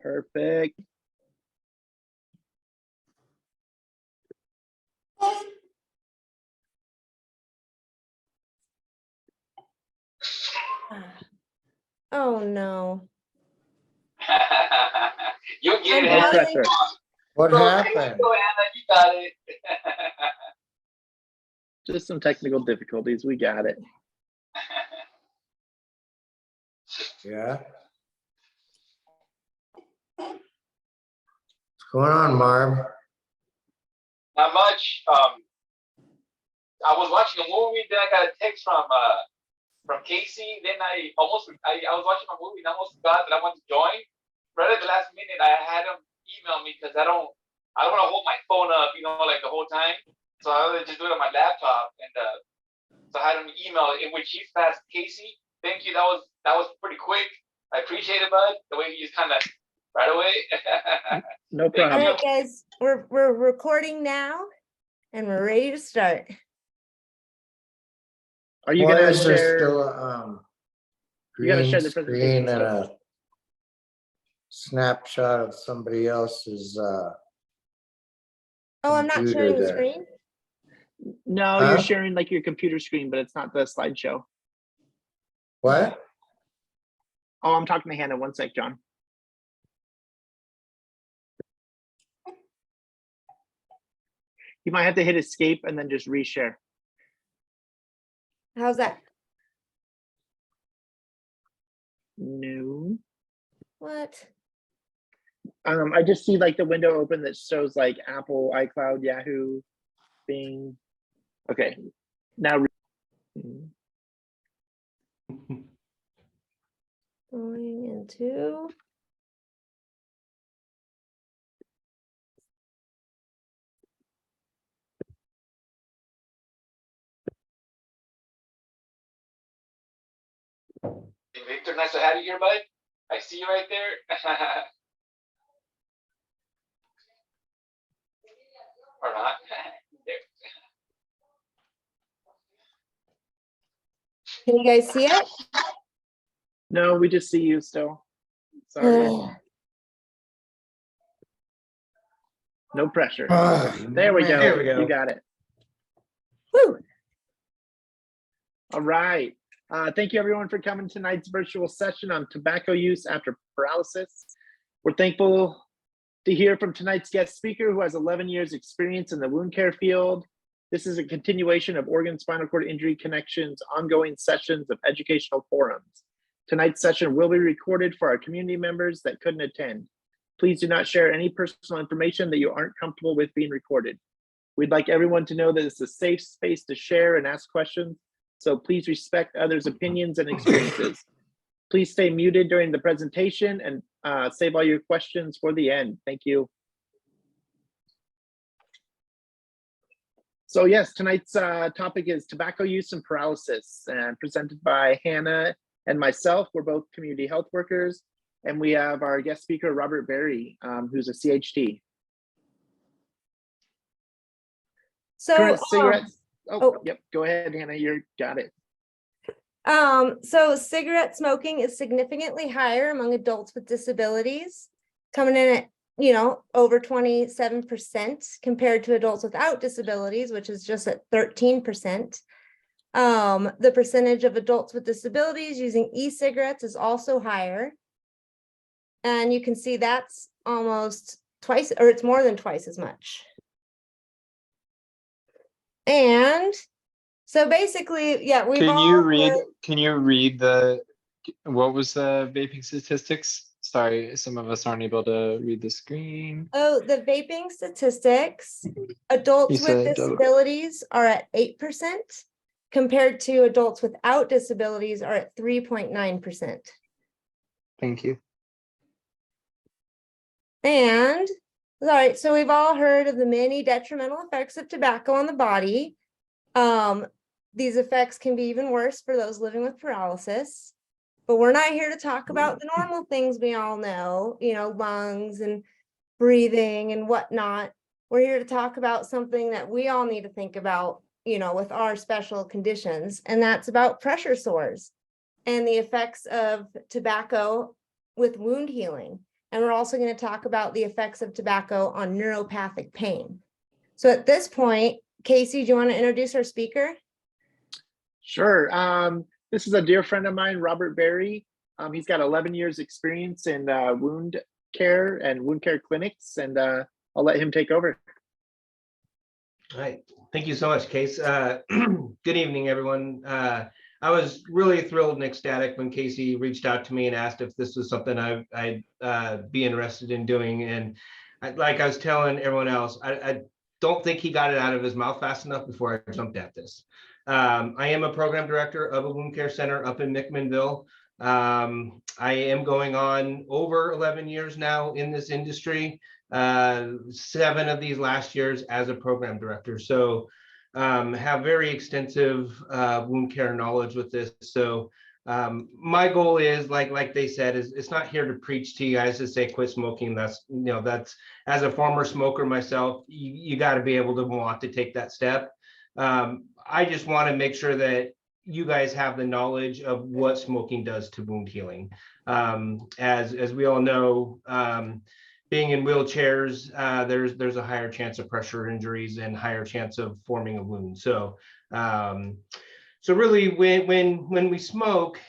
Perfect. Oh no. You'll get it, No Hannah. pressure. What Go, happened? Go, Hannah. You got it. Just some technical difficulties. We got it. Yeah. What's going on, Marv? Not much. I was watching a movie, then I got a text from Casey. Then I was watching a movie and I almost forgot that I wanted to join. Right at the last minute, I had him email me because I don't want to hold my phone up, like the whole time. So I would just do it on my laptop, and so I had him email in which he's fast. Casey, thank you. That was pretty quick. I appreciate it, bud. The way you just kind of right away. No All problem. right, guys, we're recording now, and we're ready to start. Are you Why gonna is there share? still You gotta green share the presentation screen and stuff. a snapshot of somebody else's Oh, I'm not computer sharing the there. screen. No, Huh? you're sharing like your computer screen, but it's not the slideshow. What? Oh, I'm talking to Hannah. One sec, John. You might have to hit escape and then just reshare. How's that? No. What? I just see like the window open that shows like Apple, iCloud, Yahoo, Bing. Okay. Now. Going into. Hey, Victor, nice to have you here, bud. I see you right there. Or not. There. Can you guys see it? No, we just see you still. Sorry. No pressure. There we go. There we go. You got it. Woo. All right. Thank you everyone for coming to tonight's virtual session on tobacco use after paralysis. We're thankful to hear from tonight's guest speaker who has 11 years experience in the wound care field. This is a continuation of Organ Spinal Cord Injury Connection's ongoing sessions of educational forums. Tonight's session will be recorded for our community members that couldn't attend. Please do not share any personal information that you aren't comfortable with being recorded. We'd like everyone to know that it's a safe space to share and ask questions, so please respect others' opinions and experiences. Please stay muted during the presentation and save all your questions for the end. Thank you. So yes, tonight's topic is tobacco use and paralysis, and presented by Hannah and myself. We're both community health workers, and we have our guest speaker, Robert Berry, who's a CHD. So, Current cigarettes. Yep. Go ahead, Hannah. You got it. So cigarette smoking is significantly higher among adults with disabilities, coming in at, over 27% compared to adults without disabilities, which is just at 13%. The percentage of adults with disabilities using e-cigarettes is also higher. And you can see that's almost twice, or it's more than twice as much. And so basically, yeah, Can you read what was the vaping statistics? Sorry, some of us aren't able to read the screen. Oh, the vaping statistics, adults with disabilities are at 8% compared to adults without disabilities are at 3.9%. Thank you. And all right, so we've all heard of the many detrimental effects of tobacco on the body. These effects can be even worse for those living with paralysis, but we're not here to talk about the normal things we all know, lungs and breathing and whatnot. We're here to talk about something that we all need to think about, with our special conditions, and that's about pressure sores and the effects of tobacco with wound healing. And we're also going to talk about the effects of tobacco on neuropathic pain. So at this point, Casey, do you want to introduce our speaker? Sure. This is a dear friend of mine, Robert Berry. He's got 11 years experience in wound care and wound care clinics, and I'll let him take over. All right. Thank you so much, Case. Good evening, everyone. I was really thrilled and ecstatic when Casey reached out to me and asked if this was something I'd be interested in doing. And like I was telling everyone else, I don't think he got it out of his mouth fast enough before I jumped at this. I am a program director of a wound care center up in McMinnville. I am going on over 11 years now in this industry. 7 of these last years as a program director. So have very extensive wound care knowledge with this. So my goal is, like they said, is it's not here to preach to you guys to say quit smoking. That's, that's, as a former smoker myself, you got to be able to want to take that step. I just want to make sure that you guys have the knowledge of what smoking does to wound healing. As we all know, being in wheelchairs, there's a higher chance of pressure injuries and higher chance of forming a wound. So, so really, when we smoke,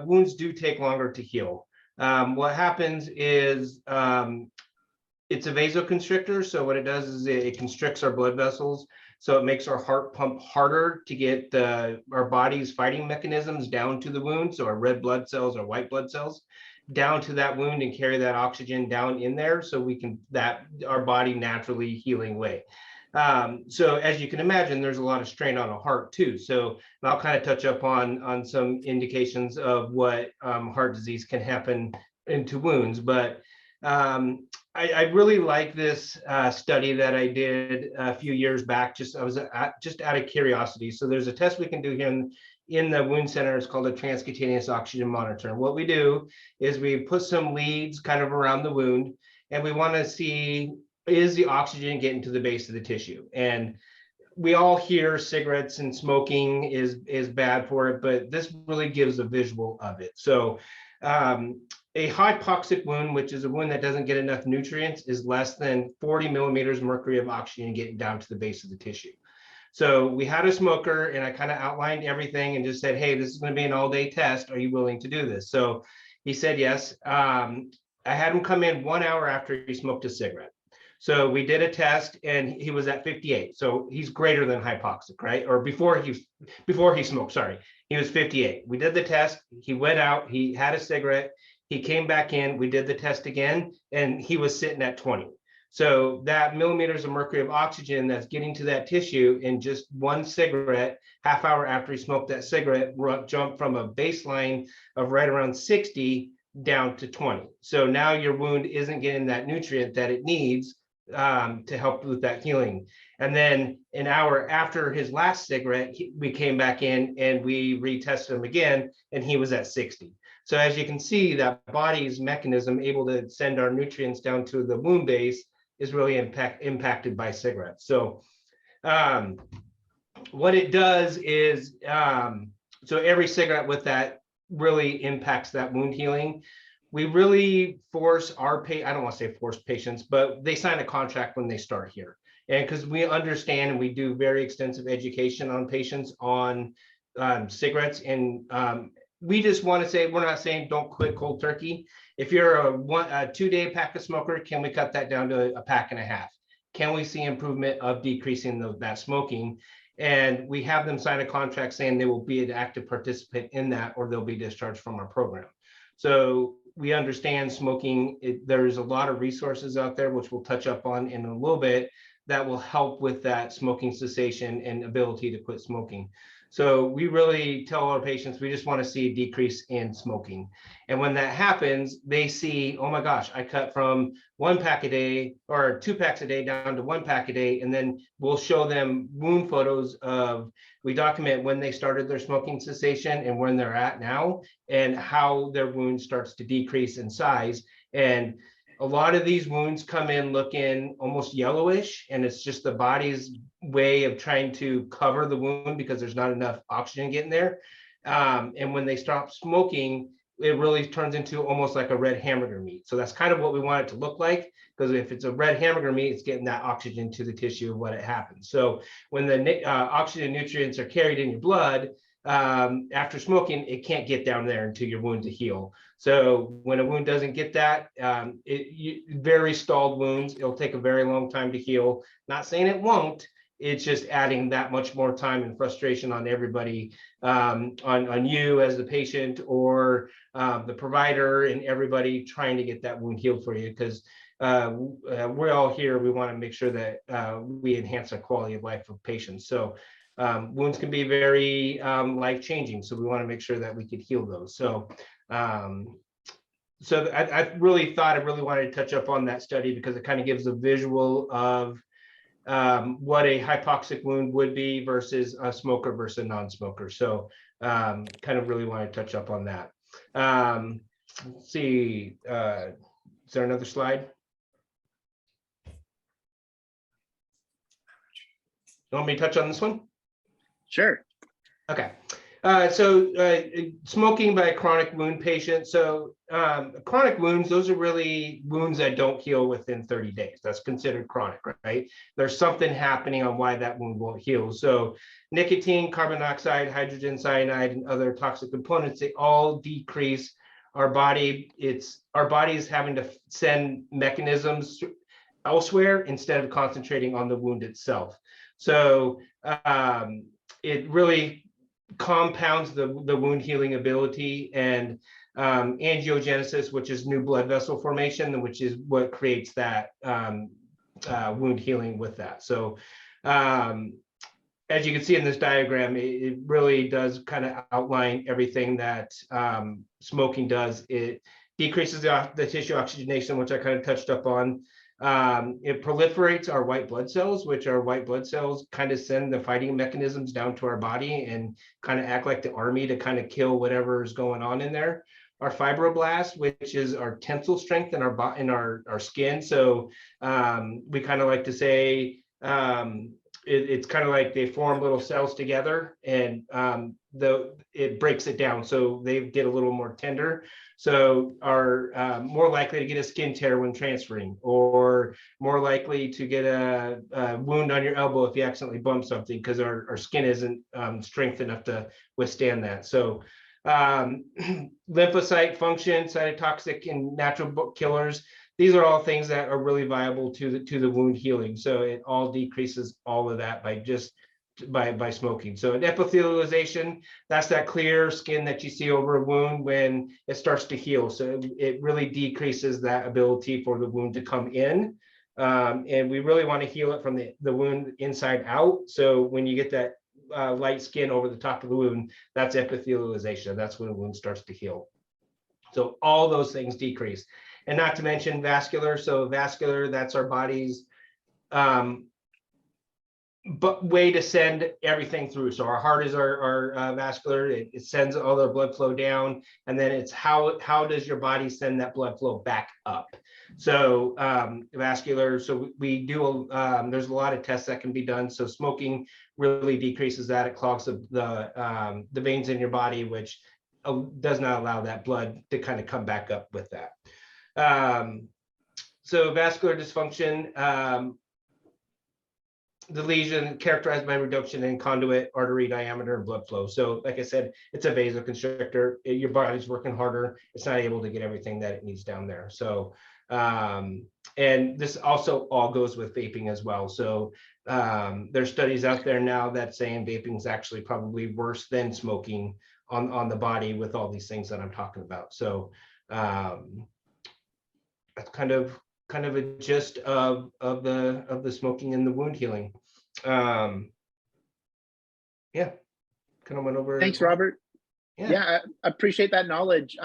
wounds do take longer to heal. What happens is it's a vasoconstrictor. So what it does is it constricts our blood vessels. So it makes our heart pump harder to get our body's fighting mechanisms down to the wound. So our red blood cells or white blood cells down to that wound and carry that oxygen down in there, so we can our body naturally healing way. So as you can imagine, there's a lot of strain on a heart too. So I'll kind of touch up on some indications of what heart disease can happen into wounds. But I really like this study that I did a few years back. Just out of curiosity. So there's a test we can do here in the wound center. It's called a transcutaneous oxygen monitor. And what we do is we put some leads kind of around the wound, and we want to see, is the oxygen getting to the base of the tissue? And we all hear cigarettes and smoking is bad for it, but this really gives a visual of it. So a hypoxic wound, which is a wound that doesn't get enough nutrients, is less than 40 millimeters mercury of oxygen getting down to the base of the tissue. So we had a smoker, and I kind of outlined everything and just said, hey, this is going to be an all-day test. Are you willing to do this? So he said yes. I had him come in 1 hour after he smoked a cigarette. So we did a test, and he was at 58. So he's greater than hypoxic, right? Or before he smoked, sorry, he was 58. We did the test. He went out. He had a cigarette. He came back in. We did the test again, and he was sitting at 20. So that millimeters of mercury of oxygen that's getting to that tissue in just one cigarette, half hour after he smoked that cigarette, jumped from a baseline of right around 60 down to 20. So now your wound isn't getting that nutrient that it needs to help with that healing. And then an hour after his last cigarette, we came back in and we retested him again, and he was at 60. So as you can see, that body's mechanism able to send our nutrients down to the wound base is really impacted by cigarettes. So what it does is, so every cigarette with that really impacts that wound healing. We really force I don't want to say force patients, but they sign a contract when they start here. And because we understand and we do very extensive education on patients on cigarettes, and we just want to say, we're not saying don't quit cold turkey. If you're a 2-day pack of smoker, can we cut that down to a pack and a half? Can we see improvement of decreasing that smoking? And we have them sign a contract saying they will be an active participant in that, or they'll be discharged from our program. So we understand smoking, there's a lot of resources out there, which we'll touch up on in a little bit, that will help with that smoking cessation and ability to quit smoking. So we really tell our patients, we just want to see a decrease in smoking. And when that happens, they see, oh my gosh, I cut from 1 pack a day or 2 packs a day down to 1 pack a day. And then we'll show them wound photos we document when they started their smoking cessation and when they're at now, and how their wound starts to decrease in size. And a lot of these wounds come in looking almost yellowish, and it's just the body's way of trying to cover the wound because there's not enough oxygen getting there. And when they stop smoking, it really turns into almost like a red hamburger meat. So that's kind of what we want it to look like, because if it's a red hamburger meat, it's getting that oxygen to the tissue when it happens. So when the oxygen nutrients are carried in your blood, after smoking, it can't get down there until your wound to heal. So when a wound doesn't get that, very stalled wounds, it'll take a very long time to heal. Not saying it won't, it's just adding that much more time and frustration on everybody, on you as the patient, or the provider, and everybody trying to get that wound healed for you, because we're all here. We want to make sure that we enhance the quality of life of patients. So wounds can be very life-changing. So we want to make sure that we could heal those. So I really wanted to touch up on that study, because it kind of gives a visual of what a hypoxic wound would be versus a smoker versus a non-smoker. So kind of really want to touch up on that. Let's see, is there another slide? You want me to touch on this one? Sure. Okay. Smoking by a chronic wound patient. So chronic wounds, those are really wounds that don't heal within 30 days. That's considered chronic, right? There's something happening on why that wound won't heal. So nicotine, carbon dioxide, hydrogen cyanide, and other toxic components, they all decrease our body. Our body is having to send mechanisms elsewhere instead of concentrating on the wound itself. So it really compounds the wound healing ability, and angiogenesis, which is new blood vessel formation, which is what creates that wound healing with that. So as you can see in this diagram, it really does kind of outline everything that smoking does. It decreases the tissue oxygenation, which I kind of touched up on. It proliferates our white blood cells, which our white blood cells kind of send the fighting mechanisms down to our body and kind of act like the army to kind of kill whatever is going on in there. Our fibroblasts, which is our tensile strength in our skin. So we kind of like to say it's kind of like they form little cells together, and it breaks it down, so they get a little more tender. So are more likely to get a skin tear when transferring, or more likely to get a wound on your elbow if you accidentally bump something, because our skin isn't strength enough to withstand that. So lymphocyte function, cytotoxic, and natural killers, these are all things that are really viable to the wound healing. So it all decreases all of that by smoking. So an epithelialization, that's that clear skin that you see over a wound when it starts to heal. So it really decreases that ability for the wound to come in. And we really want to heal it from the wound inside out. So when you get that light skin over the top of the wound, that's epithelialization. That's when the wound starts to heal. So all those things decrease. And not to mention vascular. So vascular, that's our body's but way to send everything through. So our heart is our vascular. It sends all the blood flow down, and then it's how does your body send that blood flow back up? So vascular. So we do. There's a lot of tests that can be done. So smoking really decreases that. It clogs the veins in your body, which does not allow that blood to kind of come back up with that. So vascular dysfunction. The lesion characterized by reduction in conduit artery diameter and blood flow. So like I said, it's a vasoconstrictor. Your body's working harder. It's not able to get everything that it needs down there. So, and this also all goes with vaping as well. So there's studies out there now that saying vaping is actually probably worse than smoking on the body with all these things that I'm talking about. So that's kind of a gist of the smoking and the wound healing. Yeah, kind of went over. Thanks, Robert. Yeah. Yeah, I appreciate that knowledge.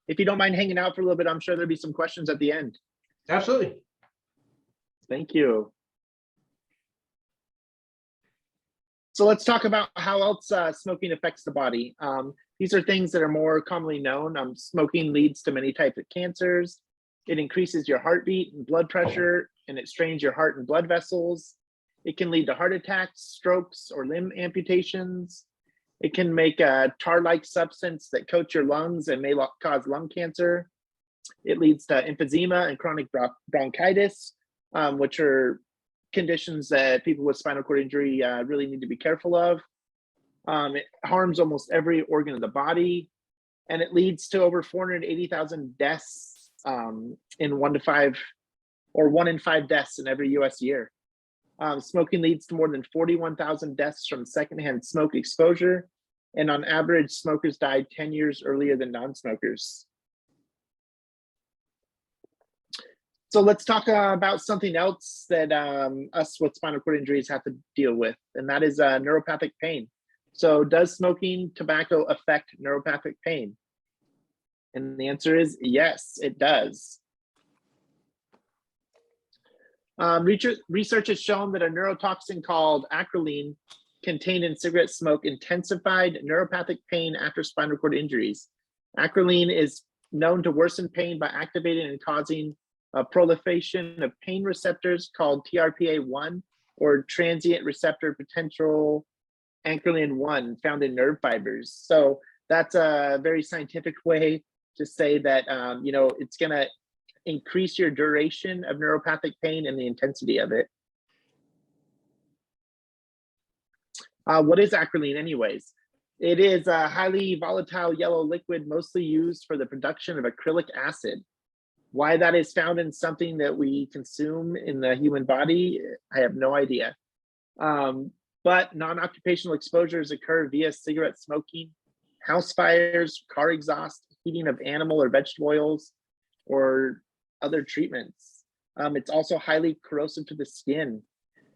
If you don't mind hanging out for a little bit, I'm sure there'll be some questions at the end. Absolutely. Thank you. So let's talk about how else smoking affects the body. These are things that are more commonly known. Smoking leads to many types of cancers. It increases your heartbeat and blood pressure, and it strains your heart and blood vessels. It can lead to heart attacks, strokes, or limb amputations. It can make a tar-like substance that coats your lungs and may cause lung cancer. It leads to emphysema and chronic bronchitis, which are conditions that people with spinal cord injury really need to be careful of. It harms almost every organ of the body, and it leads to over 480,000 deaths in 1 in 5 deaths in every US year. Smoking leads to more than 41,000 deaths from secondhand smoke exposure, and on average, smokers died 10 years earlier than non-smokers. So let's talk about something else that us with spinal cord injuries have to deal with, and that is neuropathic pain. So does smoking tobacco affect neuropathic pain? And the answer is yes, it does. Research has shown that a neurotoxin called acrolein contained in cigarette smoke intensified neuropathic pain after spinal cord injuries. Acrolein is known to worsen pain by activating and causing a proliferation of pain receptors called TRPA1 or transient receptor potential acrolein 1 found in nerve fibers. So that's a very scientific way to say that it's going to increase your duration of neuropathic pain and the intensity of it. What is acrolein anyways? It is a highly volatile yellow liquid mostly used for the production of acrylic acid. Why that is found in something that we consume in the human body, I have no idea. But non-occupational exposures occur via cigarette smoking, house fires, car exhaust, heating of animal or vegetable oils, or other treatments. It's also highly corrosive to the skin,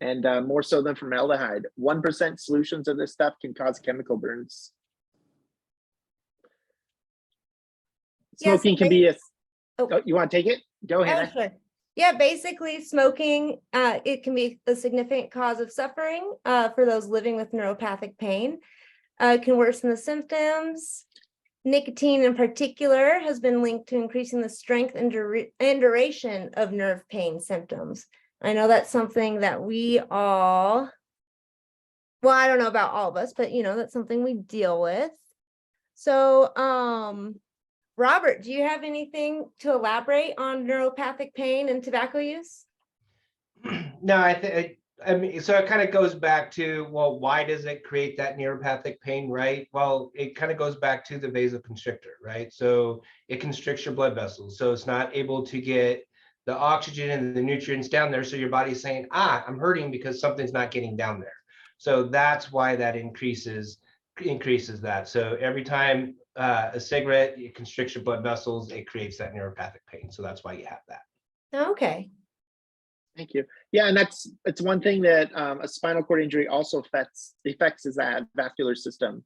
and more so than formaldehyde. 1% solutions of this stuff can cause chemical burns. Smoking can be a... Oh, you want to take it? Go ahead. Oh, sure. Yeah, basically smoking, it can be a significant cause of suffering for those living with neuropathic pain. It can worsen the symptoms. Nicotine in particular has been linked to increasing the strength and duration of nerve pain symptoms. I know that's something that we all, well, I don't know about all of us, but that's something we deal with. So, Robert, do you have anything to elaborate on neuropathic pain and tobacco use? No, I mean, so it kind of goes back to, well, why does it create that neuropathic pain, right? Well, it kind of goes back to the vasoconstrictor, right? So it constricts your blood vessels. So it's not able to get the oxygen and the nutrients down there. So your body's saying, I'm hurting because something's not getting down there. So that's why that increases that. So every time a cigarette, it constricts your blood vessels, it creates that neuropathic pain. So that's why you have that. Okay. Thank you. Yeah, and it's one thing that a spinal cord injury also affects is that vascular system.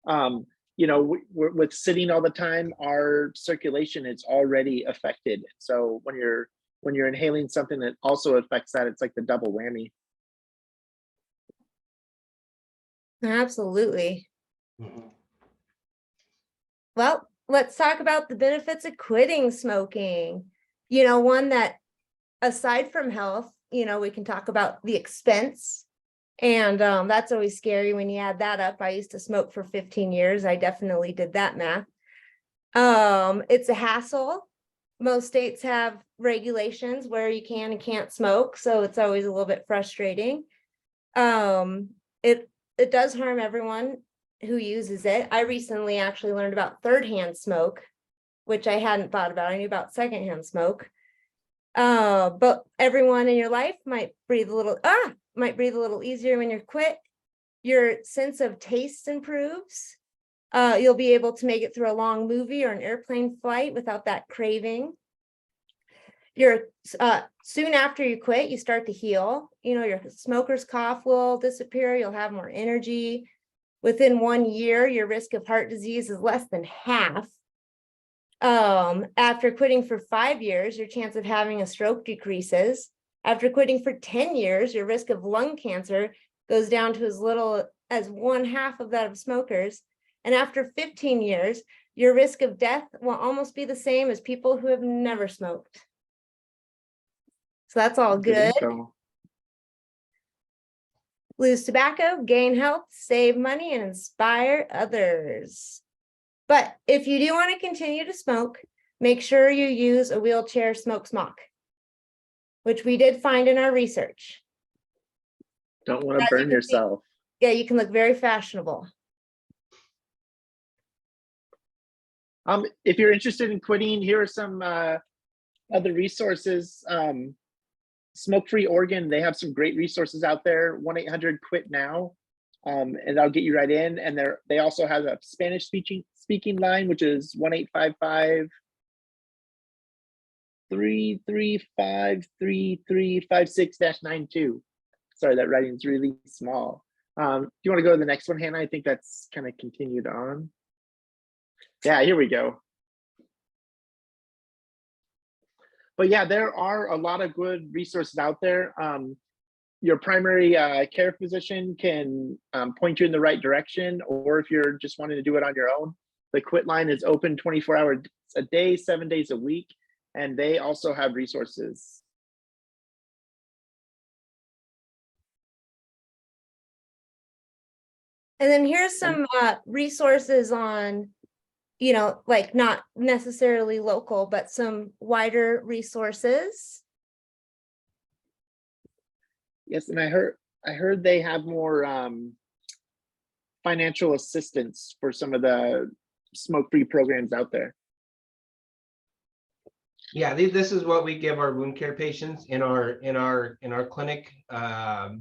With sitting all the time, our circulation is already affected. So when you're inhaling something that also affects that, it's like the double whammy. Absolutely. Mm-hmm. Well, let's talk about the benefits of quitting smoking. One that, aside from health, we can talk about the expense. And that's always scary when you add that up. I used to smoke for 15 years. I definitely did that math. It's a hassle. Most states have regulations where you can and can't smoke, so it's always a little bit frustrating. It does harm everyone who uses it. I recently actually learned about third-hand smoke, which I hadn't thought about. I knew about secondhand smoke. But everyone in your life might breathe a little easier when you quit. Your sense of taste improves. You'll be able to make it through a long movie or an airplane flight without that craving. Soon after you quit, you start to heal. Your smoker's cough will disappear. You'll have more energy. Within 1 year, your risk of heart disease is less than half. After quitting for 5 years, your chance of having a stroke decreases. After quitting for 10 years, your risk of lung cancer goes down to as little as 1/2 of that of smokers. And after 15 years, your risk of death will almost be the same as people who have never smoked. So that's all good. lose tobacco, gain health, save money, and inspire others. But if you do want to continue to smoke, make sure you use a wheelchair smoke smock, which we did find in our research. Don't want to As you burn can see. yourself. Yeah, you can look very fashionable. If you're interested in quitting, here are some other resources. Smoke-Free Oregon, they have some great resources out there. 1-800-QUIT-NOW, and that'll get you right in. And they also have a Spanish speaking line, which is 1-855-335-3356-92. Sorry, that writing's really small. Do you want to go to the next one, Hannah? I think that's kind of continued on. Yeah, here we go. But yeah, there are a lot of good resources out there. Your primary care physician can point you in the right direction, or if you're just wanting to do it on your own, the Quit line is open 24 hours a day, 7 days a week, and they also have resources. And then here's some resources on, you know, like not necessarily local, but some wider resources. Yes, and I heard they have more financial assistance for some of the smoke-free programs out there. Yeah, this is what we give our wound care patients in our clinic. A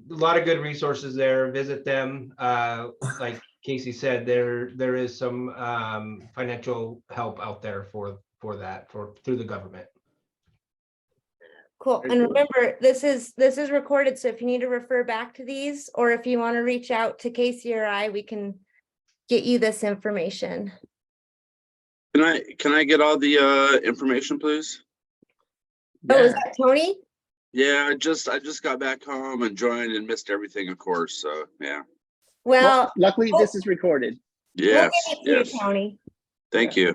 lot of good resources there. Visit them. Like Casey said, there is some financial help out there for that through the government. Cool. Very And cool. remember, this is recorded. So if you need to refer back to these, or if you want to reach out to Casey or I, we can get you this information. Can I get all the information, please? Oh, is Yeah. that Tony? Yeah, I just got back home and joined and missed everything, of course. So yeah. Well, Luckily, this is recorded. Yes, we'll get it to yes. you, Tony. Thank you.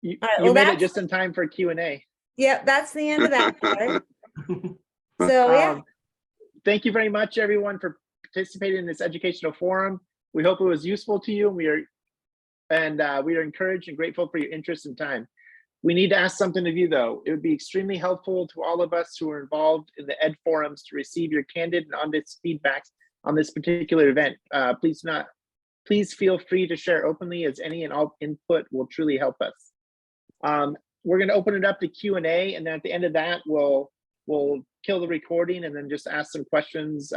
You, All right, you well, made it that's- just in time for Q&A. Yep, that's the end of that part. So yeah, Thank you very much, everyone, for participating in this educational forum. We hope it was useful to you. We are encouraged and grateful for your interest and time. We need to ask something of you, though. It would be extremely helpful to all of us who are involved in the ed forums to receive your candid and honest feedback on this particular event. Please feel free to share openly, as any and all input will truly help us. We're going to open it up to Q&A, and then at the end of that, we'll kill the recording and then just ask some questions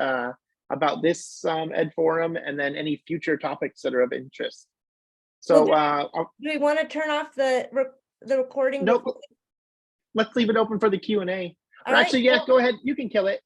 about this ed forum and then any future topics that are of interest. So do we want to turn off the recording? nope. Let's leave it open for the Q&A. All Or right, actually, yeah, cool. go ahead. You can kill it.